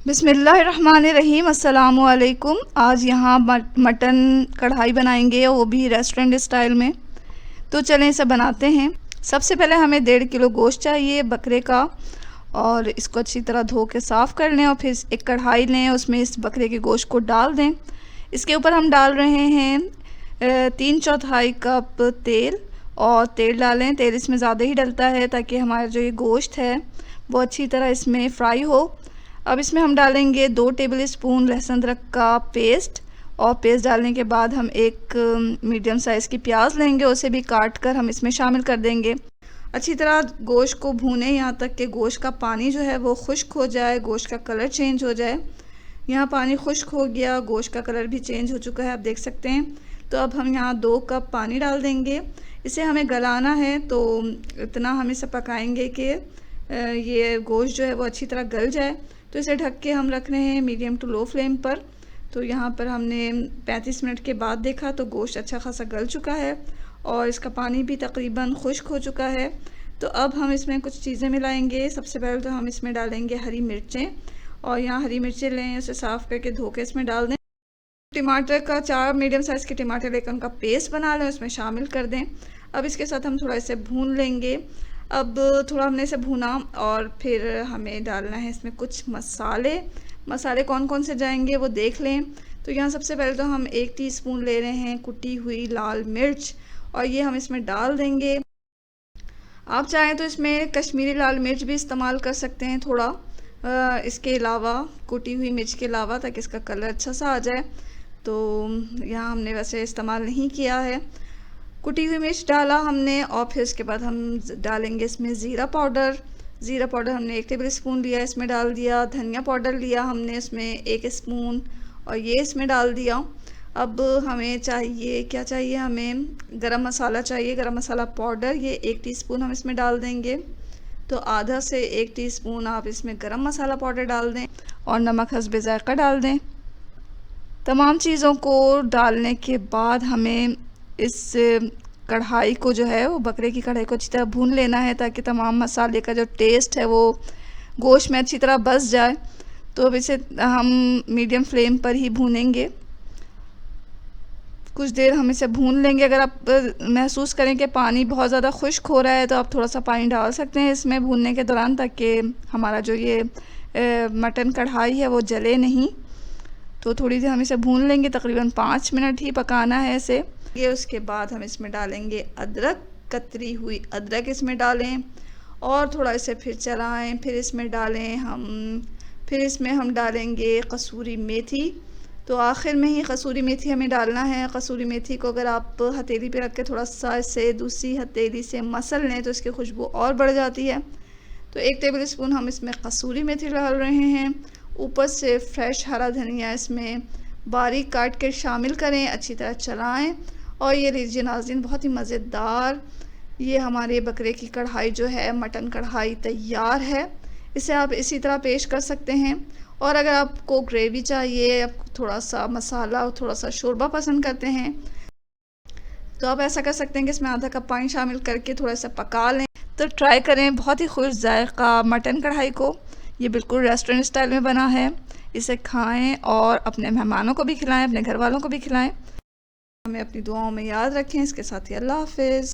बिस्मिल्लाहिर्रहमानिर्रहीम। अस्सलामुअलैकुम। आज यहाँ मटन कढ़ाई बनाएंगे, वो भी रेस्टोरेंट स्टाइल में। तो चलें इसे बनाते हैं। सबसे पहले हमें 1.5 किलो गोश्त चाहिए बकरे का, और इसको अच्छी तरह धो के साफ़ कर लें। और फिर एक कढ़ाई लें, उसमें इस बकरे के गोश्त को डाल दें। इसके ऊपर हम डाल रहे हैं 3/4 कप तेल। और तेल डालें, तेल इसमें ज़्यादा ही डलता है ताकि हमारा जो ये गोश्त है वो अच्छी तरह इसमें फ्राई हो। अब इसमें हम डालेंगे 2 टेबल स्पून लहसुन अदरक का पेस्ट। और पेस्ट डालने के बाद हम एक मीडियम साइज़ की प्याज लेंगे, उसे भी काट कर हम इसमें शामिल कर देंगे। अच्छी तरह गोश्त को भूनें यहाँ तक कि गोश्त का पानी जो है वो खुश्क हो जाए, गोश्त का कलर चेंज हो जाए। यहाँ पानी खुश्क हो गया, गोश्त का कलर भी चेंज हो चुका है, आप देख सकते हैं। तो अब हम यहाँ 2 कप पानी डाल देंगे। इसे हमें गलाना है, तो इतना हम इसे पकाएंगे कि ये गोश्त जो है वो अच्छी तरह गल जाए। तो इसे ढक के हम रख रहे हैं मीडियम टू लो फ्लेम पर। तो यहाँ पर हमने 35 मिनट के बाद देखा तो गोश्त अच्छा खासा गल चुका है और इसका पानी भी तकरीबन खुश्क हो चुका है। तो अब हम इसमें कुछ चीज़ें मिलाएंगे। सबसे पहले तो हम इसमें डालेंगे हरी मिर्चें, और यहाँ हरी मिर्चें लें, उसे साफ़ करके धो के इसमें डाल दें। टमाटर का 4 मीडियम साइज़ के टमाटर लेकर उनका पेस्ट बना लें, उसमें शामिल कर दें। अब इसके साथ हम थोड़ा इसे भून लेंगे। अब थोड़ा हमने इसे भूना और फिर हमें डालना है इसमें कुछ मसाले कौन कौन से जाएंगे वो देख लें। तो यहाँ सबसे पहले तो हम 1 टीस्पून ले रहे हैं कुटी हुई लाल मिर्च, और ये हम इसमें डाल देंगे। आप चाहें तो इसमें कश्मीरी लाल मिर्च भी इस्तेमाल कर सकते हैं थोड़ा, इसके अलावा कुटी हुई मिर्च के अलावा, ताकि इसका कलर अच्छा सा आ जाए। तो यहाँ हमने वैसे इस्तेमाल नहीं किया है। कुटी हुई मिर्च डाला हमने, और फिर उसके बाद हम डालेंगे इसमें ज़ीरा पाउडर हमने 1 टेबल स्पून लिया, इसमें डाल दिया। धनिया पाउडर लिया हमने इसमें 1 स्पून, और ये इसमें डाल दिया। अब हमें क्या चाहिए, हमें गरम मसाला चाहिए, गरम मसाला पाउडर, ये 1 टीस्पून हम इसमें डाल देंगे। तो आधा से 1 टीस्पून आप इसमें गरम मसाला पाउडर डाल दें, और नमक हस्बे ज़ायक़ा डाल दें। तमाम चीज़ों को डालने के बाद हमें इस कढ़ाई को जो है वो बकरे की कढ़ाई को अच्छी तरह भून लेना है, ताकि तमाम मसाले का जो टेस्ट है वो गोश्त में अच्छी तरह बस जाए। तो अब इसे हम मीडियम फ्लेम पर ही भूनेंगे, कुछ देर हम इसे भून लेंगे। अगर आप महसूस करें कि पानी बहुत ज़्यादा खुश्क हो रहा है तो आप थोड़ा सा पानी डाल सकते हैं इसमें भूनने के दौरान, ताकि हमारा जो ये मटन कढ़ाई है वो जले नहीं। तो थोड़ी देर हम इसे भून लेंगे, तकरीबन 5 मिनट ही पकाना है इसे। ये उसके बाद हम इसमें डालेंगे अदरक, कतरी हुई अदरक इसमें डालें, और थोड़ा इसे फिर चलाएं। फिर इसमें हम डालेंगे कसूरी मेथी। तो आखिर में ही कसूरी मेथी हमें डालना है। कसूरी मेथी को अगर आप हथेली पे रख के थोड़ा सा इसे दूसरी हथेली से मसल लें तो इसकी खुशबू और बढ़ जाती है। तो 1 टेबल स्पून हम इसमें कसूरी मेथी डाल रहे हैं। ऊपर से फ्रेश हरा धनिया इसमें बारीक काट के शामिल करें, अच्छी तरह चलाएं। और ये लीजिए नाज़रीन, बहुत ही मज़ेदार ये हमारे बकरे की कढ़ाई जो है, मटन कढ़ाई तैयार है। इसे आप इसी तरह पेश कर सकते हैं। और अगर आपको ग्रेवी चाहिए, आप थोड़ा सा मसाला और थोड़ा सा शोरबा पसंद करते हैं, तो आप ऐसा कर सकते हैं कि इसमें आधा कप पानी शामिल करके थोड़ा सा पका लें। तो ट्राई करें बहुत ही खुश जायका मटन कढ़ाई को। ये बिल्कुल रेस्टोरेंट स्टाइल में बना है। इसे खाएं और अपने मेहमानों को भी खिलाएं, अपने घर वालों को भी खिलाएं। हमें अपनी दुआओं में याद रखें। इसके साथ ही अल्लाह हाफ़िज़।